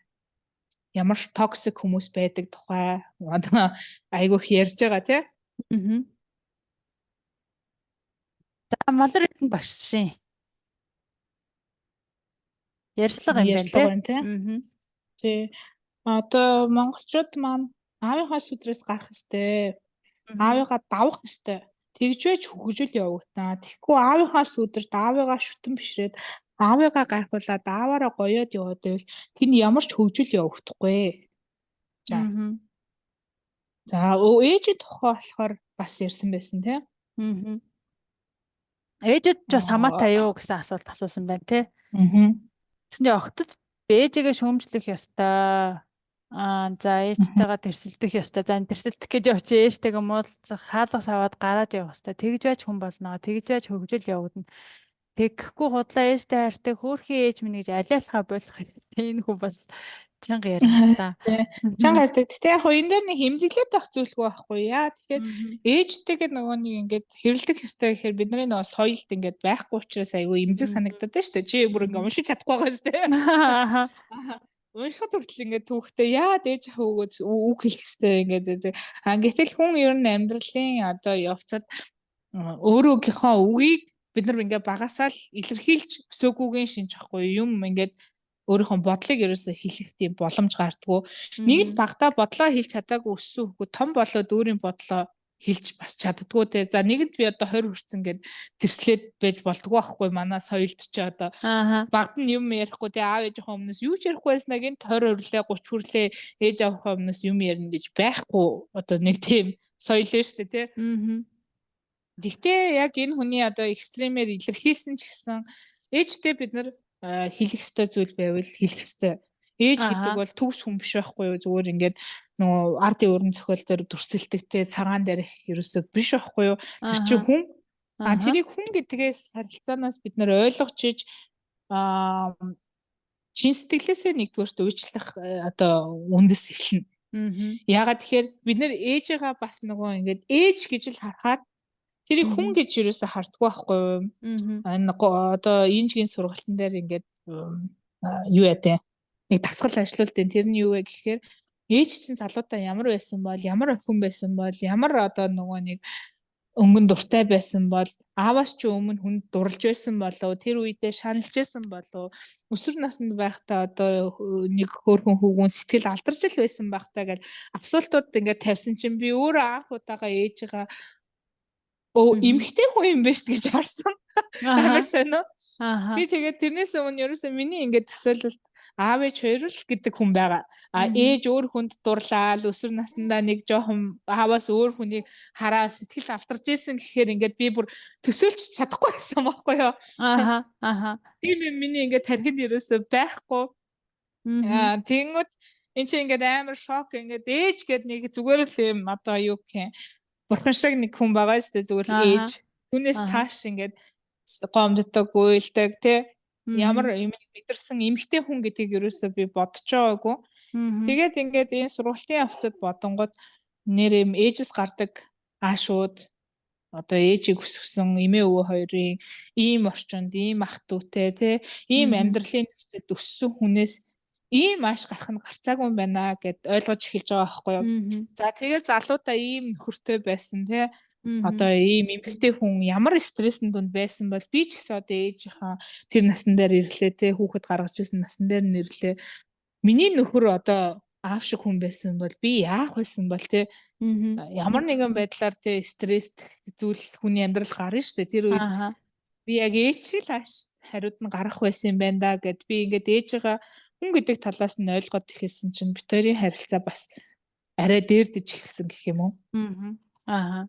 ямар токсик хүмүүс байдаг тухай одоо айгу их ярьж байгаа тий. Мгм. За Молор Эрдэнэ багш шин ярьслага юм байна те. Ярьслага байна тий. Мгм. Тий. Одоо монголчууд маань аавынхаа сүдрээс гарах ёстой. Мгм. Аавыгаа давах ёстой. Тэгжвэж хөгжил явагдана. Тэгэхгүй аавынхаа сүдэрт аавыгаа шүтэн бишрээд аавыгаа гайхуулаад ааваараа гоёод яваад байвал тэнд ямар ч хөгжил явагдахгүй. За. Мгм. За ээжийн тухай болохоор бас ярьсан байсан тийм. Мгм. Ээжүүд ч бас хамаатай юу гэсэн асуулт асуусан байна те. Аа. Тэсний огтд ээжигээ шүүмжлэх ёстой. За ээжтэйгээ тэрсэлдэх ёстой. За тэрсэлдэх гэж явж ээжтэйгээ муудалцах, хаалгас аваад гараад явах ёстой. Тэгж байж хүн болно. Тэгж байж хөгжил явагдана. Тэгэхгүй худлаа ээжтэй хайртай хөөрхий ээж минь гэж алиалахаа болох хэрэгтэй. Энэ хүн бас чанга ярина л та. Тэ. Чанга хардаг. Гэтэ яг хоо энэ дээр нэг хэмзэглээд байх зүйлгүй байхгүй яа. Тэгэхээр Мгм. ээжтэйгээ нөгөө нэг ингээд хэрэлдэх ёстой гэхээр бидний нөгөө соёлд ингээд байхгүй учраас айгүй эмзэг санагдаад байна шүү дээ. Чи бүр ингээд уншиж чадахгүй байгаа шүү дээ. Аха. Уншихад хүртэл ингээд түүхтэй яад ээж ах өгөөд үг хэлэх ёстой ингээд гэтэл хүн ер нь амьдралын одоо явцад өөрөөгийнхөө үгийг бид нар ингээд багасаа л илэрхийлж өсөөгүйгийн шинж ахгүй юм ингээд өөрийнхөө бодлыг ерөөсө хэлэх тийм боломж гардггүй. Нэгд Мгм. багтаа бодлоо хэлж чадаагүй өссөн хүү том болоод өөрийн бодлоо хэлж бас чаддгүй те. За нэгд би одоо 20 хүрсэн гэд тэрслээд байж болдгоо байхгүй манай соёлд чи одоо Ааха. багт нь юм ярихгүй те аав ээжийнхээ өмнөөс юу ч ярихгүй байснаа гинт 20 хүрлээ 30 хүрлээ ээж аавынхаа өмнөөс юм ярина гэж байхгүй одоо нэг тийм соёл нь шүү дээ те. Мгм. Гэхдээ яг энэ хүний одоо экстремээр илэрхийлсэн ч гэсэн ээжтэй бид нар хэлэх ёстой зүйл байвал хэлэх ёстой. Ээж гэдэг Ааха. бол төгс хүн биш байхгүй юу? Зүгээр ингээд нөгөө ардын өрн зохиол дээр дүрсэлдэгтэй цагаан дээр ерөөсөө биш байхгүй юу? Тэр чинь Ааха. хүн. Ааха. Тэрийг хүн гэдгээс харилцаанаас бид нар ойлгож иж аа чин сэтгэлээсээ нэгдүгээрт уучлах одоо үндэс эхэлнэ. Мгм. Яагаад тэгэхээр бид нар ээжээгээ бас нөгөө ингээд ээж гэж л харахаар тэрийг хүн Мгм. гэж юусаа хардггүй байхгүй юу? Мгм. Энэ одоо инжгийн сургалтын дээр ингээд юу яа нэг дасгал ажиллаултын тэр нь юу вэ гэхээр ээж чинь залуудаа ямар байсан бол ямар охин байсан бол ямар одоо нөгөө нэг өнгөн дуртай байсан бол ааваас ч өмнө хүнд дурлж байсан болов тэр үедээ шаналж байсан болов өсвөр наснд байхдаа одоо нэг хөөрхөн хүүгүн сэтгэл алдарч л байсан байхдаа гэж асуултууд ингээд тавьсан чинь би өөрөө анх удаага ээжигээ Мгм. эмхтэй хүн юм байна шүү гэж харсан. Ааха. Амар сонио. Ааха. Би тэгээд тэрнээс өмнө ерөөсөө миний ингээд төсөөлөлт аав ээж хоёр л гэдэг хүн байгаа. Мгм. Ээж өөр хүнд дурлаад өсвөр наснда нэг жоохон ааваас өөр хүнийг хараа сэтгэл алдарч исэн гэхээр ингээд би бүр төсөөлж чадахгүй байсан байхгүй юу. Ааха. Ааха. Тийм юм миний ингээд тархинд ерөөсөө байхгүй. Мгм. Тэнгүүд эн чинь ингээд амар шок ингээд ээж гээд нэг зүгээр л юм одоо юу гэх юм бурхан шиг нэг хүн байгаа сте зүгээр л Ааха. ээж. Түүнээс Ааха. цааш ингээд гомддог, гуйлдаг тий. Мгм. Ямар юм мэдэрсэн эмгтэй хүн гэдгийг ерөөсөө би бодож байгаагүй. Мгм. Тэгээд ингээд энэ сургалтын явцад бодонгод нэр юм ээжэс гардаг аашууд одоо ээжийг өсгсөн эмээ өвөө хоёрын ийм орчинд ийм ах дүүтэй тий ийм Мгм. амьдралын төвшөлд өссөн хүнээс ийм ааш гарах нь гарцаагүй юм байна гэд ойлгож эхэлж байгаа байхгүй юу. Мгм. За тэгээд залуудаа ийм нөхөртэй байсан тий Мгм. одоо ийм эмэгтэй хүн ямар стрессийн дунд байсан бол би ч гэсэн одоо ээжийнхаа тэр насн дээр ирлээ те хүүхэд гаргаж ирсэн насн дээр нь ирлээ. Миний нөхөр одоо аав шиг хүн байсан бол би яах байсан бол те Мгм. ямар нэгэн байдлаар те стресст зүйл хүний амьдрал гарна шүү дээ. Тэр үед Ааха. би яг ээж шиг л хариуд нь гарах байсан юм байна да гэд би ингээд ээжигээ хүн гэдэг талаас нь ойлгоод ихэсэн чинь бид хоёрын харилцаа бас арай дээрдэж эхэлсэн гэх юм уу. Мгм. Ааха.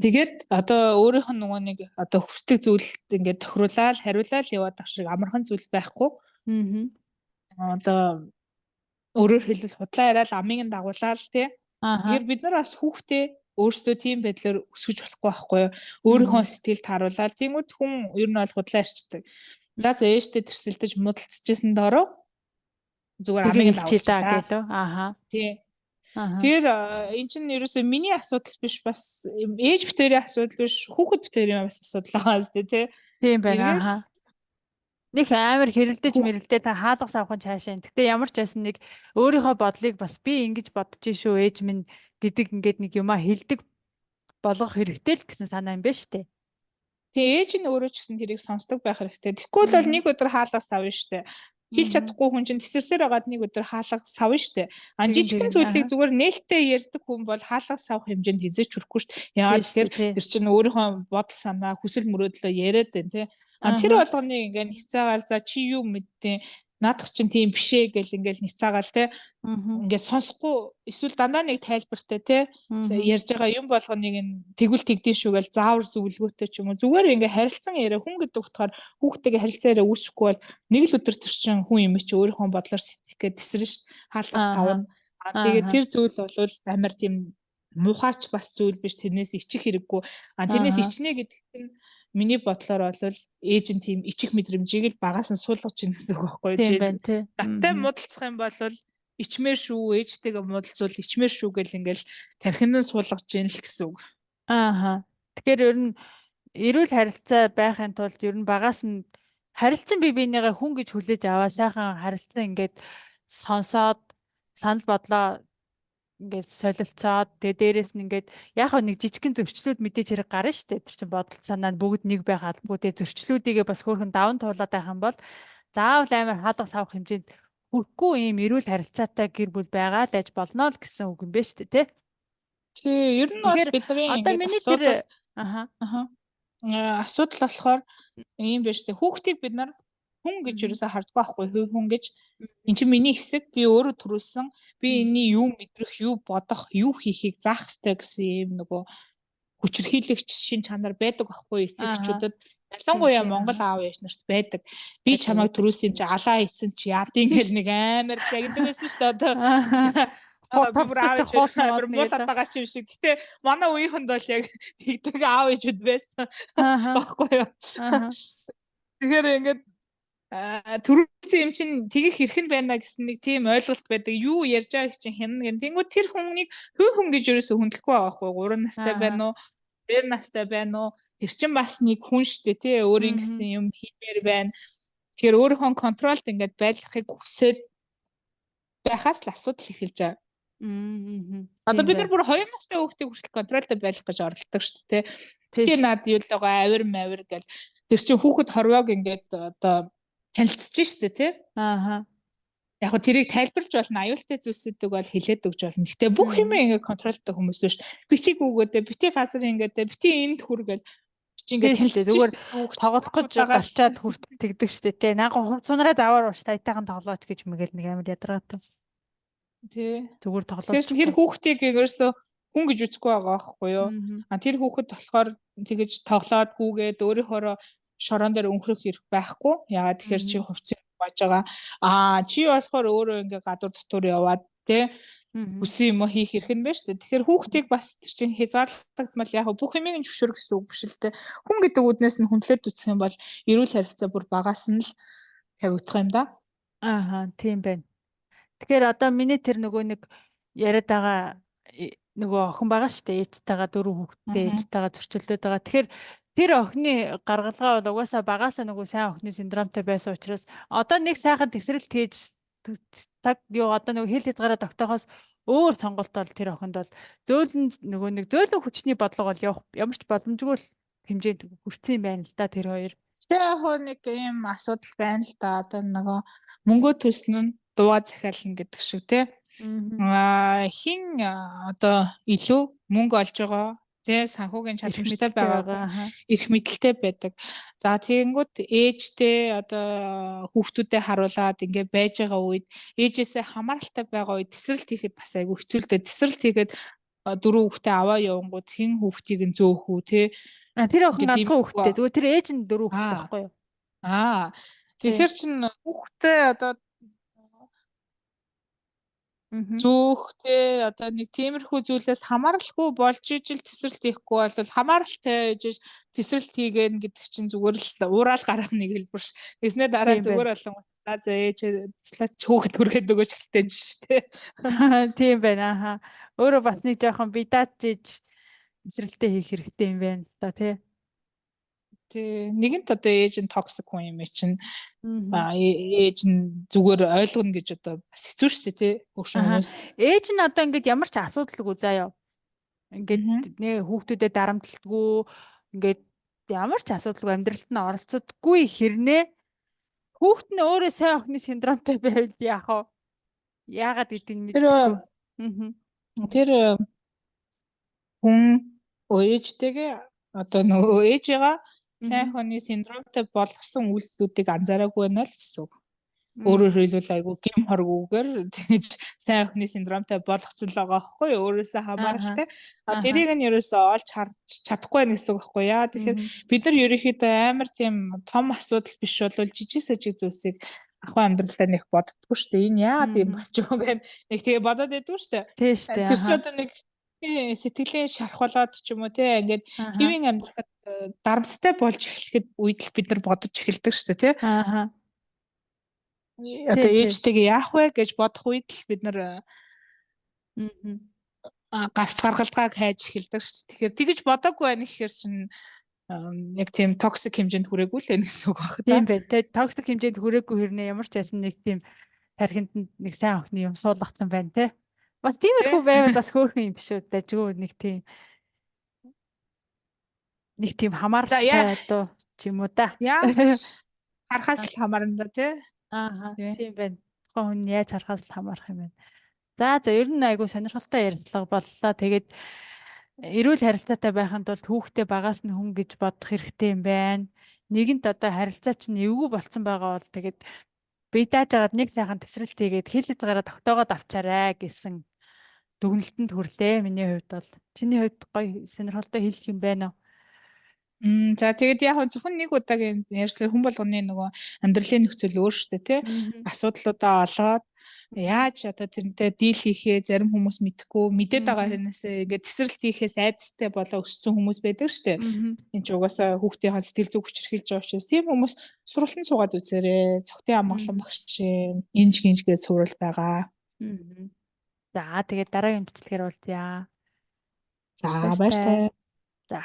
Тэгээд одоо өөрийнх нь нөгөө нэг одоо хүсдэг зүйлд ингээд тохируулаад хариулаад яваад ах шиг амархан зүйл байхгүй. Мгм. Одоо өөрөөр хэлбэл худлаа яриад амыг нь дагуулаад тий. Ааха. Тэгэхээр бид нар бас хүүхдээ өөрсдөө тийм байдлаар өсгөж болохгүй байхгүй юу? Өөрийнхөө Мгм. сэтгэлд харуулаад тиймүүд хүн ер нь бол худлаа ярьцдаг. За ээжтэй тэрсэлдэж муудалцчихсэн дороо зүгээр Тэгээ амыг нь хэлчихье дагуулчих да та. гэлөө. Ааха. Тий. Ааха. Тэр эн чинь ерөөсөө миний асуудал биш бас ээж битэрийн асуудал биш хүүхэд битэрийн бас асуудал байгаа зү тий. Тийм байна. Эргээл Ааха. Нэг амар хэрэлдэж хүүх мэрэлдээ та хаалгас авах нь цаашаа. Гэтэ ямар ч байсан нэг өөрийнхөө бодлыг бас би ингэж бодож шүү ээж минь гэдэг ингээд нэг юмаа хэлдэг болгох хэрэгтэй л гэсэн санаа юм байна штэ. тэгээ ээж нь өөрөө ч гэсэн тэрийг сонсдог байх хэрэгтэй. Тэгэхгүй бол Мгм. нэг өдөр хаалгас авна штэ. Хэлж Мгм. чадахгүй хүн чинь тесэрсээр байгаад нэг өдөр хаалгас авна штэ. Тэгин Жижигхэн тэгин. Ааха. зүйлийг зүгээр нээлттэй ярьдаг хүн бол хаалгас авах хэмжээнд хязгаарч хүрэхгүй штэ. Тийм Яагаад штэ тэгэхээр тий. тэр чинь өөрийнхөө бодол санаа хүсэл мөрөөдлөө яриад байна тий. Тэр Ааха. болгоныг ингээ няцаагаал за чи юу мэдтээ наадах чинь тийм бишээ гэл ингээл няцаагаал тий Мгм. ингээд сонсохгүй эсвэл дандаа нэг тайлбартай те Мгм. ярьж байгаа юм болгоныг нь тэгвэл тэгдэж шүүгээл заавар зөвлөгөөтэй ч юм уу зүгээр ингээд харилцан яриа хүн гэдэг утгаар хүүхдтэйгээ харилцаа яриа үүсэхгүй бол нэг л өдөр тэр чин хүн юм чи өөрийнхөө бодлоор сэтгэхэд тесрэн ш хаалгах Ааха. савна тэгээ Ааха. тэр зүйл бол амар тийм муухайч бас зүйл биш тэрнээс ичих хэрэггүй тэрнээс Ааха. ичнэ гэдэг нь миний бодлоор бол ээж нь тийм ичих мэдрэмжийг л багаас нь суулгаж ийн гэсэн үг байхгүй Тийм жишээ байна тий. надтай Мгм. муудалцах юм бол ичмээр шүү ээжтэйгээ муудалцвал ичмээр шүү гэл ингээл тархинд нь суулгаж ийн л гэсэн үг. Ааха. Тэгэхээр ер нь эрүүл харилцаа байхын тулд ер нь багаас нь харилцан бие биенийгээ хүн гэж хүлээж аваа сайхан харилцан ингээд сонсоод санал бодлоо ингээд солилцоод тэгээ дээрэс нь ингээд яг хөө нэг жижигхэн зөрчлүүд мэдээж хэрэг гарна шүү дээ. Тэр чинь бодол санаа нь бүгд нэг байх албагүй тэгээ зөрчлүүдийгээ бас хөөрхөн даван туулаад байх юм бол заавал амар хаалга савах хэмжээнд хүрэхгүй ийм эрүүл харилцаатай гэр бүл байгаа л аж болно л гэсэн үг юм байна шүү дээ, тий. Тий, ер нь бол Тэгэхээр бидний одоо ингээд миний асуудал тэр аха аха асуудал болохоор ийм байна шүү дээ. Хүүхдийг бид нар хүн гэж мгм, юусаа харддаг байхгүй хүн гэж мгм, эн чинь миний хэсэг би өөрөө төрүүлсэн би мгм. энэний юу мэдрэх юу бодох юу хийхийг заах хэрэгтэй гэсэн юм нөгөө хүчирхийлэгч шин чанар байдаг байхгүй Аха эцэгчүүдэд тий ялангуяа тий Монгол аха аав ээж нарт байдаг. Би байдаг чамайг байдаг. төрүүлсэн юм чи алаа хийсэн чи яадын гэл нэг амар загнадаг байсан шүү дээ одоо. Аха Би бүр товсож аав ээж хуулна амар болно муу гэдэг. татагаа юм шиг. Гэтэ манай үеийнхэнд бол яг тэгдэг аав ээжүүд байсан. Аха Баггүй юу. аха Тэгэхээр ингээд төрүүлсэн юм чинь тэгэх хэрхэн байна гэсэн нэг тийм ойлголт байдаг. Юу ярьж байгааг чинь хянана гэн. Тэнгүүд тэр хүнийг хүн гэж ерөөсө хүндлэхгүй байгаа байхгүй. 3 настай аха байна уу? 2 настай байна уу? Тэр чинь бас нэг хүн шүү дээ тий. Өөрийн мгм гэсэн юм хиймээр байна. Тэгэхээр өөрийнхөө контролд ингээд байлгахыг хүсээд байхаас л асуудал эхэлж байгаа. мгм Одоо тийм бид нар байна. бүр 2 настай хүүхдийг хүртэл контролтой байлгах гэж оролддог шүү дээ. Тий Бити шүү над юу л байгаа авир мавир гэл тэр чинь хүүхэд хорвоог ингээд одоо танилцж штэ тий. дээ. Аха Яг хөө тэрийг тайлбарлаж болно аюултай зүйлсүүдийг бол хилээд өгч болно. Гэтэ бүх юм мгм ингээд контролтой хүмүүс биш. Бити гүгөөдөө бити газар ингээд бити энд хүргээл чи тий ингээд шүү дээ. танилцж Зүгээр штэ хүүхд тоглох гэж удагаал гарчаад хүртэгдэг шүү дээ. Тий наахан хувц сунараа заваар ууш тайтайхан тоглооч гэж мэгэл нэг амар ядаргаатай. тий. Зүгээр Тэгэхээр тоглоочхгүй. тэр хүүхдийг ерөөсөө хүн гэж үзэхгүй байгаа байхгүй юу? Мгм Тэр хүүхэд болохоор тэгэж тоглоод гүгээд өөрийнхөө шорон дээр өнхрөх хэрэг байхгүй. Ягаад тэгэхээр чи мгм хувцсыг бааж байгаа. Чи болохоор өөрөө ингээ гадуур дотор яваад тий мгм хүссэн юм хийх хэрэг нь байна шүү дээ. Тэгэхээр хүүхдийг бас тэр чинь хязгаарлагдмал яг бүх юмыг нь зөвшөөрөх гэсэн үг биш л дээ. Хүн гэдэг үднээс нь хүндлээд үсэх юм бол эрүүл харилцаа бүр багаас нь л тавигдах юм да. аха тийм байна. Тэгэхээр одоо миний тэр нөгөө нэг яриад байгаа нөгөө охин байгаа шүү дээ. Ээжтэйгээ 4 хүүхэдтэй Аа. ээжтэйгээ зөрчилдөд байгаа. Тэгэхээр тэр охины гаргалгаа бол угаасаа багаасаа нөгөө сайн охины синдромтой байсан учраас одоо нэг сайхан тесрэлт хийж цаг юу одоо нөгөө хэл хязгаараа тогтоохоос өөр сонголт бол тэр охинд бол зөөлөн нөгөө нэг зөөлөн хүчний бодлого бол явах ямар ч боломжгүй л хэмжээнд хүрсэн юм байна л да тэр хоёр. Тэ яг хөө нэг ийм асуудал байна л да. Одоо нөгөө мөнгөө төснө нь дуу захиална гэдэг шиг тий. Аа. Хин одоо илүү мөнгө олж байгаа тий санхүүгийн Ирэх чадамжтай мэдлэлтэй байгаа байгаа. хүн Аха. эрх мэдэлтэй байдаг. За тэгэнгүүт ээжтэй одоо хүүхдүүдэд харуулад ингээ байж байгаа үед ээжээсээ хамааралтай байгаа үед тесрэлт хийхэд бас айгүй хэцүү л дээ. Тесрэлт хийгээд 4 хүүхдээ аваа явангууд хэн хүүхдийг нь зөөх үү тий Тэр охин ингээд ганцхан иймэрхүү хүүхэдтэй. Зүгээр тэр ээж нь 4 хүүхэдтэй аа байхгүй юу? Тий. тэгэхээр чин хүүхдээ одоо Аа. зөөхтэй одоо нэг тиймэрхүү зүйлээс хамааралгүй болж ижил тесрэлт хийхгүй бол хамааралтай ээж тесрэлт хийгэн гэдэг чинь зүгээр л уурал гарах нэг хэлбэр ш. Тэснэ дараа Тийм байна. зүгээр болон за ээж туслаач хүүхэд түргээд өгөөч хэлтэй шүү дээ. Тийм байна. Аха. Өөрөө бас нэг жоохон бидатжиж эсрэлтээ хийх хэрэгтэй юм байна л да тий. Тэ нэгэнт одоо ээж нь токсик хүн юм чинь Аа. ээж нь зүгээр ойлгоно гэж одоо бас хэцүү шүү дээ тий хөвшин Аха. хүмүүс. Ээж нь одоо ингээд ямар ч асуудалгүй заяа. Ингээд Аа. нэ хүүхдүүдэд дарамтлалтгүй ингээд ямар ч асуудалгүй амьдралд нь оролцодгүй хэрнээ хүүхд нь өөрөө сайн охины синдромтой байвал яах вэ? Яагаад гэдгийг нь Тэр мэдэхгүй. Аа. тэр хүн ээжтэйгээ одоо нөгөө ээжигээ сайн Аа. хүний синдромтой болгосон үйлдэлүүдийг анзаараагүй байна л гэсэн үг. Мм. Өөрөөр хэлбэл айгүй гим хоргүйгээр тэгж сайн охины синдромтой болгоцсон л байгаа байхгүй юу? Өөрөөсөө Ааха. хамааралтай. Ааха. Тэрийг нь ерөөсөө олж харж чадахгүй байна гэсэн үг байхгүй яа. Тэгэхээр Аа. бид нар ерөөхдөө амар тийм том асуудал биш бол жижиг сажиг зүйлсийг ахуй амьдралдаа нэг боддгоо шүү дээ. Энэ яагаад юм Аа. болж байгаа юм бэ? Нэг тэгээ бодоод байдгүй шүү дээ. Тийш дээ. Тэр чинь Аха. одоо нэг сэтгэлийн шархуулаад ч юм уу те ингээд Ааха. хэвийн амьдрахад дарамттай болж эхлэхэд үед л бид нар бодож эхэлдэг шүү дээ те. Ааха. Тий, Одоо тий. ээжтэйгээ яах вэ гэж бодох үед л бид нар Аа. гарц гаргалгааг хайж эхэлдэг шүү дээ. Тэгэхээр тэгэж бодоогүй байх гэхээр чинь яг тийм токсик хэмжээнд хүрээгүй л байх гэсэн үг баг та. Тийм бай. Тэ токсик хэмжээнд хүрээгүй хэрнээ ямар ч байсан нэг тийм тархинд нэг сайн охины юм суулгацсан байна те. Бас Тэ? тиймэрхүү байвал бас хөөрхөн юм биш үү? Дажгүй нэг тийм За хамааралтай одоо ч юм уу да. яаж Харахаас л хамаарна да тий. Аа Тий. тийм байна. Тухайн хүн яаж харахаас л хамаарах юм байна. За ер нь айгу сонирхолтой ярилцлага боллоо. Тэгээд эрүүл харилцаатай байханд бол хүүхдээ багаас нь хүн гэж бодох хэрэгтэй юм байна. Нэгэнт одоо харилцаа чинь эвгүй болцсон байгаа бол тэгээд бие дааж агаад нэг сайхан тесрэлт хийгээд хэл хязгаараа тогтоогоод авчаарай гэсэн дүгнэлтэнд хүрлээ. Миний хувьд бол. Чиний хувьд гоё сонирхолтой хэлэх юм байна уу? За тэгээд яг хөө зөвхөн нэг удаагийн ярьслаар хүн болгоны нөгөө амьдралын нөхцөл өөр штэ тий. Мгм. Асуудлуудаа олоод яаж одоо тэрнтэй дийл хийхээ зарим хүмүүс мэдэхгүй мэдээд байгаа Мгм. хэрнээсээ ингээд тесрэлт хийхээс айдастай болоо өссөн хүмүүс байдаг штэ. Мгм. Энд ч угаасаа хүүхдийн сэтгэл зүйг хүчрхийлж байгаа учраас тийм хүмүүс сургалтын суугаад үзээрэй. Цогтын амгалан Мгм. багш инж гинж гэж сурвал байгаа. Мгм. За тэгээд дараагийн бичлэгээр уулзъя. За баяр Баяртай. таа. За.